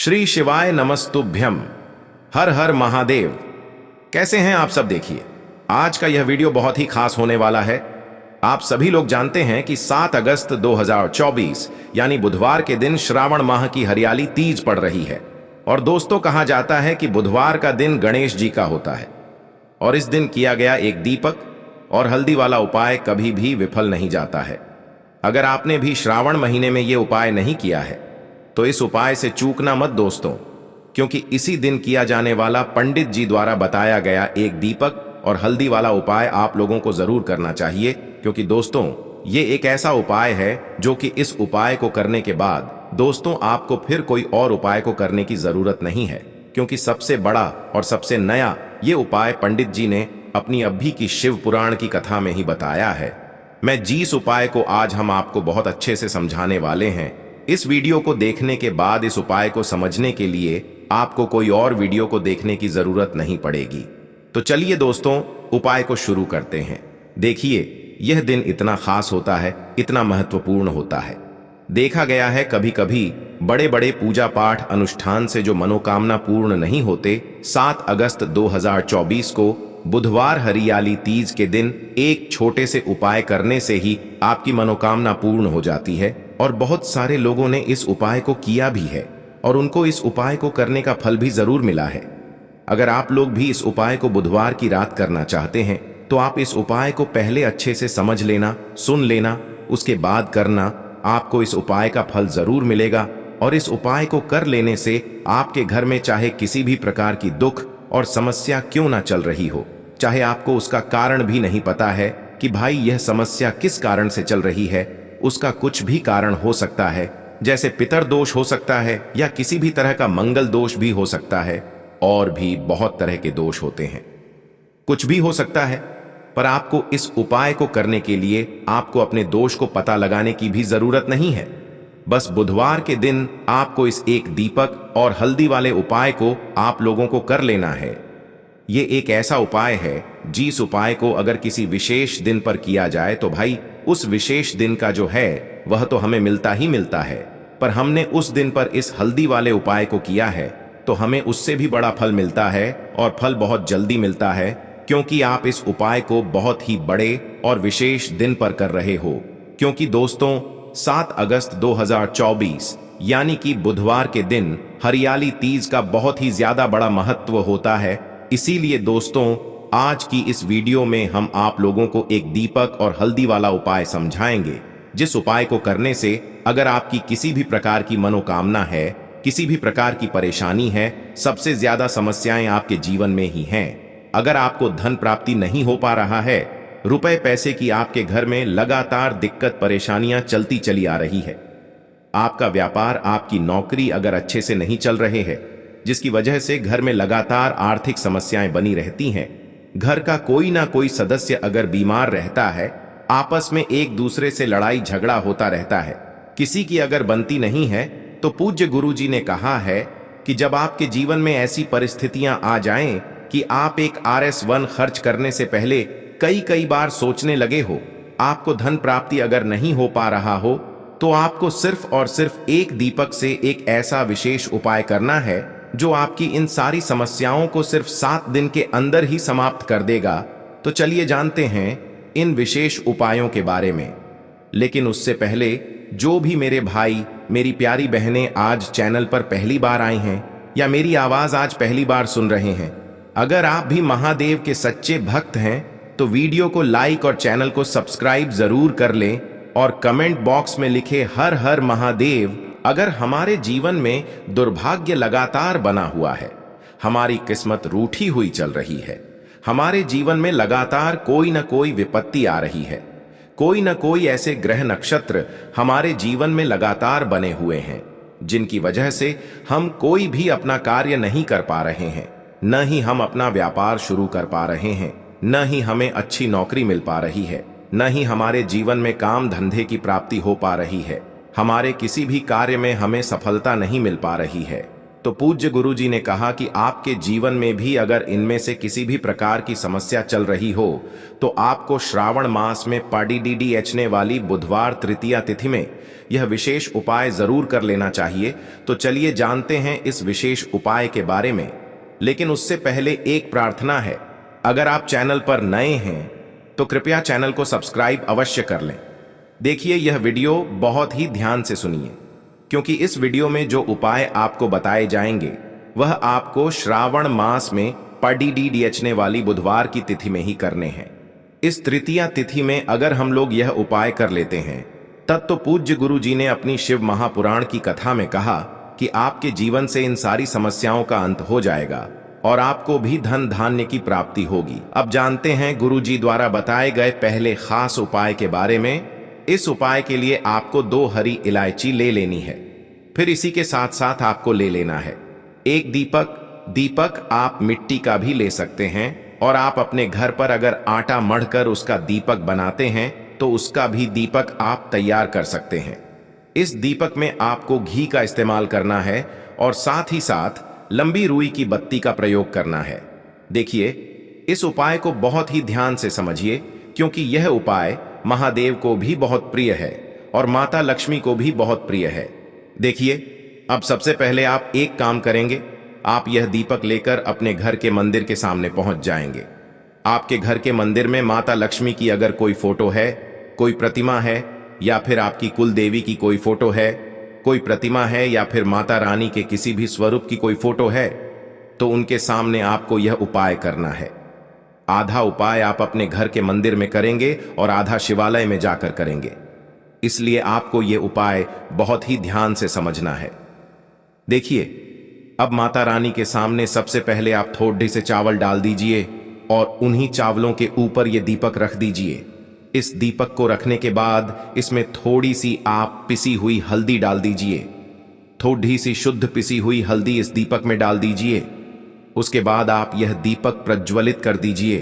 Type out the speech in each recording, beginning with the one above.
श्री शिवाय नमस्तुभ्यम। हर हर महादेव। कैसे हैं आप सब? देखिए, आज का यह वीडियो बहुत ही खास होने वाला है। आप सभी लोग जानते हैं कि 7 अगस्त 2024 यानी बुधवार के दिन श्रावण माह की हरियाली तीज पड़ रही है। और दोस्तों, कहा जाता है कि बुधवार का दिन गणेश जी का होता है और इस दिन किया गया एक दीपक और हल्दी वाला उपाय कभी भी विफल नहीं जाता है। अगर आपने भी श्रावण महीने में ये उपाय नहीं किया है तो इस उपाय से चूकना मत दोस्तों, क्योंकि इसी दिन किया जाने वाला पंडित जी द्वारा बताया गया एक दीपक और हल्दी वाला उपाय आप लोगों को जरूर करना चाहिए। क्योंकि दोस्तों, ये एक ऐसा उपाय है जो कि इस उपाय को करने के बाद दोस्तों आपको फिर कोई और उपाय को करने की जरूरत नहीं है, क्योंकि सबसे बड़ा और सबसे नया ये उपाय पंडित जी ने अपनी अभी की शिव पुराण की कथा में ही बताया है। मैं जिस उपाय को आज हम आपको बहुत अच्छे से समझाने वाले हैं, इस वीडियो को देखने के बाद इस उपाय को समझने के लिए आपको कोई और वीडियो को देखने की जरूरत नहीं पड़ेगी। तो चलिए दोस्तों, उपाय को शुरू करते हैं। देखिए, यह दिन इतना खास होता है, इतना महत्वपूर्ण होता है। देखा गया है कभी कभी बड़े बड़े पूजा पाठ अनुष्ठान से जो मनोकामना पूर्ण नहीं होते, 7 अगस्त 2024 को बुधवार हरियाली तीज के दिन एक छोटे से उपाय करने से ही आपकी मनोकामना पूर्ण हो जाती है। और बहुत सारे लोगों ने इस उपाय को किया भी है और उनको इस उपाय को करने का फल भी जरूर मिला है। अगर आप लोग भी इस उपाय को बुधवार की रात करना चाहते हैं तो आप इस उपाय को पहले अच्छे से समझ लेना, सुन लेना, उसके बाद करना। आपको इस उपाय का फल जरूर मिलेगा और इस उपाय को कर लेने से आपके घर में चाहे किसी भी प्रकार की दुख और समस्या क्यों ना चल रही हो, चाहे आपको उसका कारण भी नहीं पता है कि भाई यह समस्या किस कारण से चल रही है, उसका कुछ भी कारण हो सकता है। जैसे पितर दोष हो सकता है या किसी भी तरह का मंगल दोष भी हो सकता है, और भी बहुत तरह के दोष होते हैं, कुछ भी हो सकता है। पर आपको इस उपाय को करने के लिए आपको अपने दोष को पता लगाने की भी जरूरत नहीं है। बस बुधवार के दिन आपको इस एक दीपक और हल्दी वाले उपाय को आप लोगों को कर लेना है। ये एक ऐसा उपाय है जिस उपाय को अगर किसी विशेष दिन पर किया जाए तो भाई उस विशेष दिन का जो है वह तो हमें मिलता ही मिलता है। पर हमने उस दिन पर इस हल्दी वाले उपाय को किया है तो हमें उससे भी बड़ा फल मिलता है, और फल बहुत जल्दी मिलता है, क्योंकि आप इस उपाय को बहुत ही बड़े और विशेष दिन पर कर रहे हो। क्योंकि दोस्तों, 7 अगस्त 2024 यानी कि बुधवार के दिन हरियाली तीज का बहुत ही ज्यादा बड़ा महत्व होता है। इसीलिए दोस्तों, आज की इस वीडियो में हम आप लोगों को एक दीपक और हल्दी वाला उपाय समझाएंगे, जिस उपाय को करने से अगर आपकी किसी भी प्रकार की मनोकामना है, किसी भी प्रकार की परेशानी है, सबसे ज्यादा समस्याएं आपके जीवन में ही हैं। अगर आपको धन प्राप्ति नहीं हो पा रहा है, रुपए पैसे की आपके घर में लगातार दिक्कत परेशानियां चलती चली आ रही है, आपका व्यापार, आपकी नौकरी अगर अच्छे से नहीं चल रहे हैं, जिसकी वजह से घर में लगातार आर्थिक समस्याएं बनी रहती हैं, घर का कोई ना कोई सदस्य अगर बीमार रहता है, आपस में एक दूसरे से लड़ाई झगड़ा होता रहता है, किसी की अगर बनती नहीं है, तो पूज्य गुरु जी ने कहा है कि जब आपके जीवन में ऐसी परिस्थितियां आ जाएं कि आप एक RS1 खर्च करने से पहले कई बार सोचने लगे हो, आपको धन प्राप्ति अगर नहीं हो पा रहा हो, तो आपको सिर्फ और सिर्फ एक दीपक से एक ऐसा विशेष उपाय करना है जो आपकी इन सारी समस्याओं को सिर्फ 7 दिन के अंदर ही समाप्त कर देगा। तो चलिए जानते हैं इन विशेष उपायों के बारे में। लेकिन उससे पहले, जो भी मेरे भाई, मेरी प्यारी बहनें आज चैनल पर पहली बार आई हैं या मेरी आवाज आज पहली बार सुन रहे हैं, अगर आप भी महादेव के सच्चे भक्त हैं तो वीडियो को लाइक और चैनल को सब्सक्राइब जरूर कर लें और कमेंट बॉक्स में लिखे हर हर महादेव। अगर हमारे जीवन में दुर्भाग्य लगातार बना हुआ है, हमारी किस्मत रूठी हुई चल रही है, हमारे जीवन में लगातार कोई न कोई विपत्ति आ रही है, कोई न कोई ऐसे ग्रह नक्षत्र हमारे जीवन में लगातार बने हुए हैं जिनकी वजह से हम कोई भी अपना कार्य नहीं कर पा रहे हैं, न ही हम अपना व्यापार शुरू कर पा रहे हैं, न ही हमें अच्छी नौकरी मिल पा रही है, न ही हमारे जीवन में काम धंधे की प्राप्ति हो पा रही है, हमारे किसी भी कार्य में हमें सफलता नहीं मिल पा रही है। तो पूज्य गुरुजी ने कहा कि आपके जीवन में भी अगर इनमें से किसी भी प्रकार की समस्या चल रही हो तो आपको श्रावण मास में पाडीडीडीएचने वाली बुधवार तृतीया तिथि में यह विशेष उपाय जरूर कर लेना चाहिए। तो चलिए जानते हैं इस विशेष उपाय के बारे में, लेकिन उससे पहले एक प्रार्थना है। अगर आप चैनल पर नए हैं तो कृपया चैनल को सब्सक्राइब अवश्य कर लें। देखिए, यह वीडियो बहुत ही ध्यान से सुनिए, क्योंकि इस वीडियो में जो उपाय आपको बताए जाएंगे वह आपको श्रावण मास में पाडीडीडीएचने वाली बुधवार की तिथि में ही करने हैं। इस तृतीया तिथि में अगर हम लोग यह उपाय कर लेते हैं तब तो पूज्य गुरु जी ने अपनी शिव महापुराण की कथा में कहा कि आपके जीवन से इन सारी समस्याओं का अंत हो जाएगा और आपको भी धन धान्य की प्राप्ति होगी। अब जानते हैं गुरु जी द्वारा बताए गए पहले खास उपाय के बारे में। इस उपाय के लिए आपको 2 हरी इलायची ले लेनी है। फिर इसी के साथ साथ आपको ले लेना है एक दीपक आप मिट्टी का भी ले सकते हैं, और आप अपने घर पर अगर आटा मढ़कर उसका दीपक बनाते हैं तो उसका भी दीपक आप तैयार कर सकते हैं। इस दीपक में आपको घी का इस्तेमाल करना है और साथ ही साथ लंबी रुई की बत्ती का प्रयोग करना है। देखिए, इस उपाय को बहुत ही ध्यान से समझिए, क्योंकि यह उपाय महादेव को भी बहुत प्रिय है और माता लक्ष्मी को भी बहुत प्रिय है। देखिए, अब सबसे पहले आप एक काम करेंगे। आप यह दीपक लेकर अपने घर के मंदिर के सामने पहुंच जाएंगे। आपके घर के मंदिर में माता लक्ष्मी की अगर कोई फोटो है, कोई प्रतिमा है, या फिर आपकी कुल देवी की कोई फोटो है, कोई प्रतिमा है, या फिर माता रानी के किसी भी स्वरूप की कोई फोटो है, तो उनके सामने आपको यह उपाय करना है। आधा उपाय आप अपने घर के मंदिर में करेंगे और आधा शिवालय में जाकर करेंगे। इसलिए आपको यह उपाय बहुत ही ध्यान से समझना है। देखिए, अब माता रानी के सामने सबसे पहले आप थोड़े से चावल डाल दीजिए और उन्हीं चावलों के ऊपर यह दीपक रख दीजिए। इस दीपक को रखने के बाद इसमें थोड़ी सी आप पिसी हुई हल्दी डाल दीजिए। थोड़ी सी शुद्ध पिसी हुई हल्दी इस दीपक में डाल दीजिए। उसके बाद आप यह दीपक प्रज्वलित कर दीजिए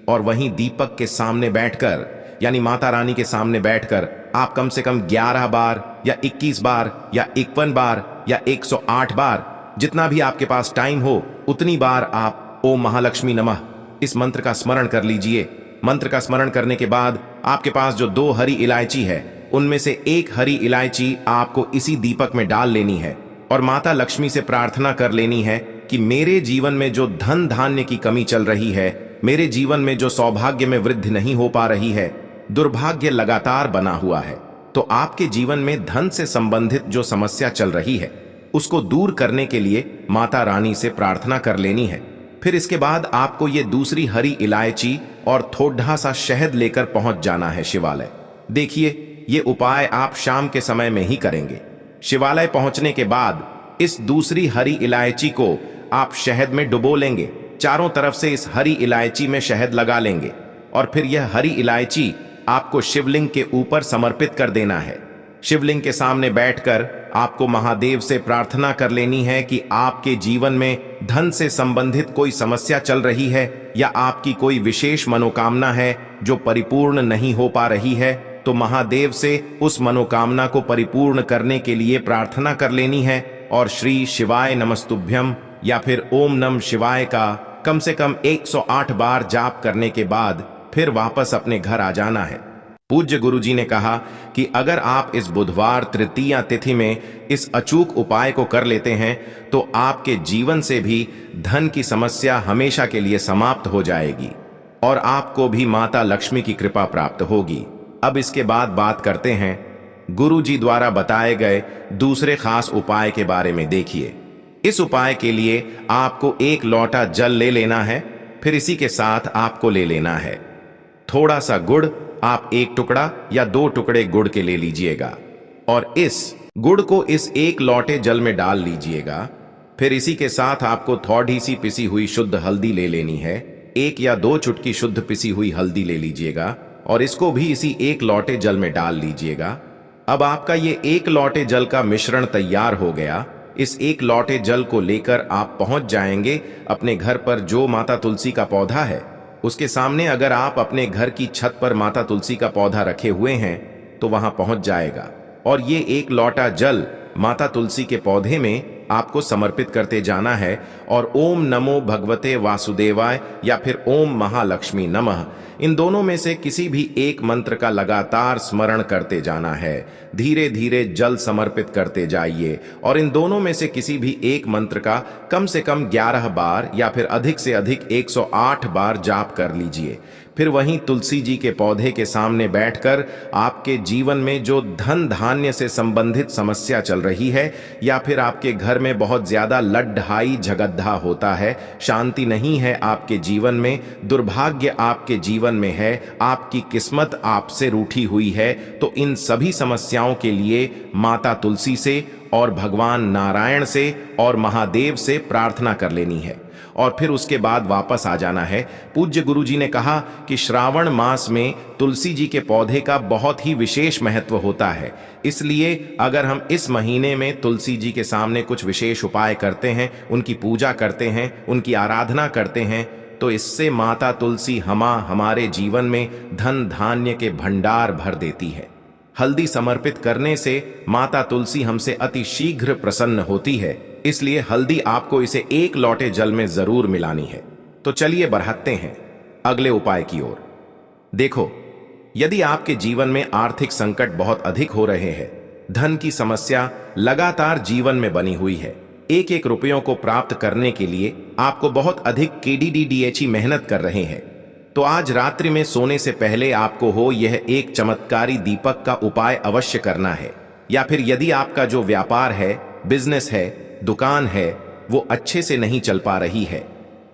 और वहीं दीपक के सामने बैठकर, यानी माता रानी के सामने बैठकर आप कम से कम 11 बार या 21 बार या 51 बार या 108 बार, जितना भी आपके पास टाइम हो उतनी बार आप ओम महालक्ष्मी नमः इस मंत्र का स्मरण कर लीजिए। मंत्र का स्मरण करने के बाद आपके पास जो 2 हरी इलायची है, उनमें से एक हरी इलायची आपको इसी दीपक में डाल लेनी है और माता लक्ष्मी से प्रार्थना कर लेनी है कि मेरे जीवन में जो धन धान्य की कमी चल रही है, मेरे जीवन में जो सौभाग्य में वृद्धि नहीं हो पा रही है, दुर्भाग्य लगातार बना हुआ है, तो आपके जीवन में धन से संबंधित जो समस्या चल रही है उसको दूर करने के लिए माता रानी से प्रार्थना कर लेनी है। फिर इसके बाद आपको ये दूसरी हरी इलायची और थोड़ा सा शहद लेकर पहुंच जाना है शिवालय। देखिए, ये उपाय आप शाम के समय में ही करेंगे। शिवालय पहुंचने के बाद इस दूसरी हरी इलायची को आप शहद में डुबो लेंगे। चारों तरफ से इस हरी इलायची में शहद लगा लेंगे और फिर यह हरी इलायची आपको शिवलिंग के ऊपर समर्पित कर देना है। शिवलिंग के सामने बैठकर आपको महादेव से प्रार्थना कर लेनी है कि आपके जीवन में धन से संबंधित कोई समस्या चल रही है या आपकी कोई विशेष मनोकामना है जो परिपूर्ण नहीं हो पा रही है, तो महादेव से उस मनोकामना को परिपूर्ण करने के लिए प्रार्थना कर लेनी है और श्री शिवाय नमस्तुभ्यम या फिर ओम नम शिवाय का कम से कम 108 बार जाप करने के बाद फिर वापस अपने घर आ जाना है। पूज्य गुरुजी ने कहा कि अगर आप इस बुधवार तृतीया तिथि में इस अचूक उपाय को कर लेते हैं तो आपके जीवन से भी धन की समस्या हमेशा के लिए समाप्त हो जाएगी और आपको भी माता लक्ष्मी की कृपा प्राप्त होगी। अब इसके बाद बात करते हैं गुरुजी द्वारा बताए गए दूसरे खास उपाय के बारे में। देखिए, इस उपाय के लिए आपको 1 लोटा जल ले लेना है। फिर इसी के साथ आपको ले लेना है थोड़ा सा गुड़। आप 1 टुकड़ा या 2 टुकड़े गुड़ के ले लीजिएगा और इस गुड़ को इस 1 लोटे जल में डाल लीजिएगा। फिर इसी के साथ आपको थोड़ी सी पिसी हुई शुद्ध हल्दी ले लेनी है। 1 या 2 चुटकी शुद्ध पिसी हुई हल्दी ले लीजिएगा और इसको भी इसी 1 लोटे जल में डाल लीजिएगा। अब आपका ये 1 लोटे जल का मिश्रण तैयार हो गया। इस 1 लोटे जल को लेकर आप पहुंच जाएंगे अपने घर पर जो माता तुलसी का पौधा है उसके सामने। अगर आप अपने घर की छत पर माता तुलसी का पौधा रखे हुए हैं तो वहां पहुंच जाएगा और ये 1 लोटा जल माता तुलसी के पौधे में आपको समर्पित करते जाना है और ओम नमो भगवते वासुदेवाय या फिर ओम महालक्ष्मी नमः, इन दोनों में से किसी भी एक मंत्र का लगातार स्मरण करते जाना है। धीरे धीरे जल समर्पित करते जाइए और इन दोनों में से किसी भी एक मंत्र का कम से कम 11 बार या फिर अधिक से अधिक 108 बार जाप कर लीजिए। फिर वहीं तुलसी जी के पौधे के सामने बैठकर आपके जीवन में जो धन धान्य से संबंधित समस्या चल रही है या फिर आपके घर में बहुत ज्यादा लड्ढाई झगड्ढा होता है, शांति नहीं है आपके जीवन में, दुर्भाग्य आपके जीवन में है, आपकी किस्मत आपसे रूठी हुई है, तो इन सभी समस्याओं के लिए माता तुलसी से और भगवान नारायण से और महादेव से प्रार्थना कर लेनी है और फिर उसके बाद वापस आ जाना है। पूज्य गुरु जी ने कहा कि श्रावण मास में तुलसी जी के पौधे का बहुत ही विशेष महत्व होता है, इसलिए अगर हम इस महीने में तुलसी जी के सामने कुछ विशेष उपाय करते हैं, उनकी पूजा करते हैं, उनकी आराधना करते हैं, तो इससे माता तुलसी हमारे जीवन में धन धान्य के भंडार भर देती है। हल्दी समर्पित करने से माता तुलसी हमसे अति शीघ्र प्रसन्न होती है, इसलिए हल्दी आपको इसे 1 लोटे जल में जरूर मिलानी है। तो चलिए बढ़ते हैं अगले उपाय की ओर। देखो, यदि आपके जीवन में आर्थिक संकट बहुत अधिक हो रहे हैं, धन की समस्या लगातार जीवन में बनी हुई है, एक एक रुपयों को प्राप्त करने के लिए आपको बहुत अधिक KDDDHE मेहनत कर रहे हैं, तो आज रात्रि में सोने से पहले आपको हो यह एक चमत्कारी दीपक का उपाय अवश्य करना है। या फिर यदि आपका जो व्यापार है, बिजनेस है, दुकान है, वो अच्छे से नहीं चल पा रही है,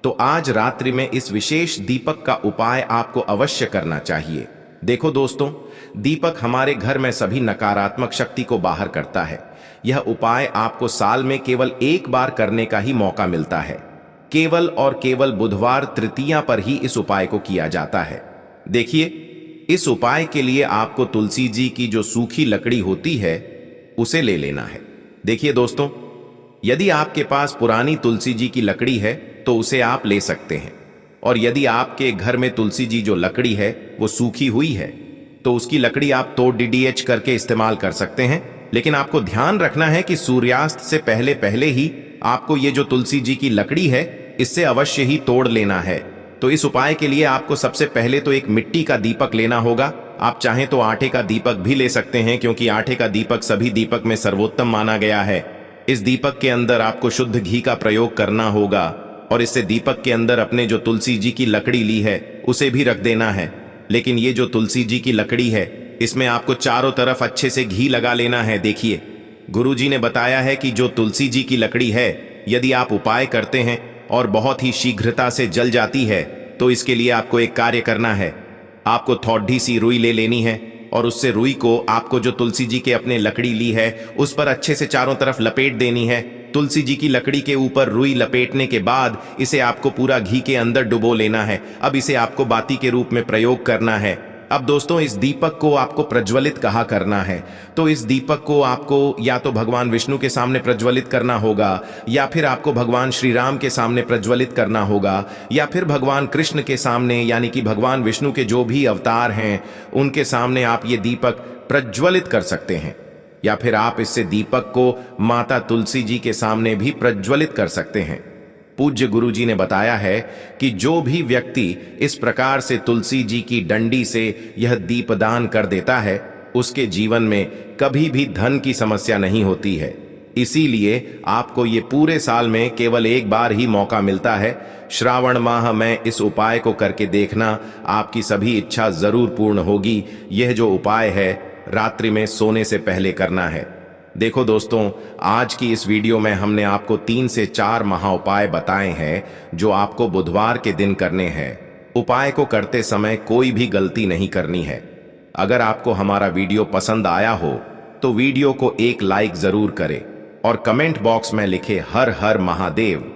तो आज रात्रि में इस विशेष दीपक का उपाय आपको अवश्य करना चाहिए। देखो दोस्तों, दीपक हमारे घर में सभी नकारात्मक शक्ति को बाहर करता है। यह उपाय आपको साल में केवल 1 बार करने का ही मौका मिलता है। केवल और केवल बुधवार तृतीया पर ही इस उपाय को किया जाता है। देखिए, इस उपाय के लिए आपको तुलसी जी की जो सूखी लकड़ी होती है उसे ले लेना है। देखिए दोस्तों, यदि आपके पास पुरानी तुलसी जी की लकड़ी है तो उसे आप ले सकते हैं, और यदि आपके घर में तुलसी जी जो लकड़ी है वो सूखी हुई है तो उसकी लकड़ी आप तोड़ DDH करके इस्तेमाल कर सकते हैं। लेकिन आपको ध्यान रखना है कि सूर्यास्त से पहले पहले ही आपको ये जो तुलसी जी की लकड़ी है इससे अवश्य ही तोड़ लेना है। तो इस उपाय के लिए आपको सबसे पहले तो एक मिट्टी का दीपक लेना होगा। आप चाहें तो आटे का दीपक भी ले सकते हैं, क्योंकि आटे का दीपक सभी दीपक में सर्वोत्तम माना गया है। इस दीपक के अंदर आपको शुद्ध घी का प्रयोग करना होगा और इससे दीपक के अंदर अपने जो तुलसी जी की लकड़ी ली है उसे भी रख देना है। लेकिन ये जो तुलसी जी की लकड़ी है इसमें आपको चारों तरफ अच्छे से घी लगा लेना है। देखिए, गुरुजी ने बताया है कि जो तुलसी जी की लकड़ी है, यदि आप उपाय करते हैं और बहुत ही शीघ्रता से जल जाती है, तो इसके लिए आपको एक कार्य करना है। आपको थोड़ी सी रुई ले लेनी है और उससे रुई को आपको जो तुलसी जी के अपने लकड़ी ली है उस पर अच्छे से चारों तरफ लपेट देनी है। तुलसी जी की लकड़ी के ऊपर रुई लपेटने के बाद इसे आपको पूरा घी के अंदर डुबो लेना है। अब इसे आपको बाती के रूप में प्रयोग करना है। अब दोस्तों, इस दीपक को आपको प्रज्वलित कहाँ करना है, तो इस दीपक को आपको या तो भगवान विष्णु के सामने प्रज्वलित करना होगा, या फिर आपको भगवान श्री राम के सामने प्रज्वलित करना होगा, या फिर भगवान कृष्ण के सामने, यानी कि भगवान विष्णु के जो भी अवतार हैं उनके सामने आप ये दीपक प्रज्वलित कर सकते हैं। या फिर आप इससे दीपक को माता तुलसी जी के सामने भी प्रज्वलित कर सकते हैं। पूज्य गुरु जी ने बताया है कि जो भी व्यक्ति इस प्रकार से तुलसी जी की डंडी से यह दीपदान कर देता है, उसके जीवन में कभी भी धन की समस्या नहीं होती है। इसीलिए आपको ये पूरे साल में केवल 1 बार ही मौका मिलता है। श्रावण माह में इस उपाय को करके देखना, आपकी सभी इच्छा जरूर पूर्ण होगी। यह जो उपाय है रात्रि में सोने से पहले करना है। देखो दोस्तों, आज की इस वीडियो में हमने आपको 3 से 4 महा उपाय बताए हैं जो आपको बुधवार के दिन करने हैं। उपाय को करते समय कोई भी गलती नहीं करनी है। अगर आपको हमारा वीडियो पसंद आया हो तो वीडियो को एक लाइक जरूर करें और कमेंट बॉक्स में लिखे हर हर महादेव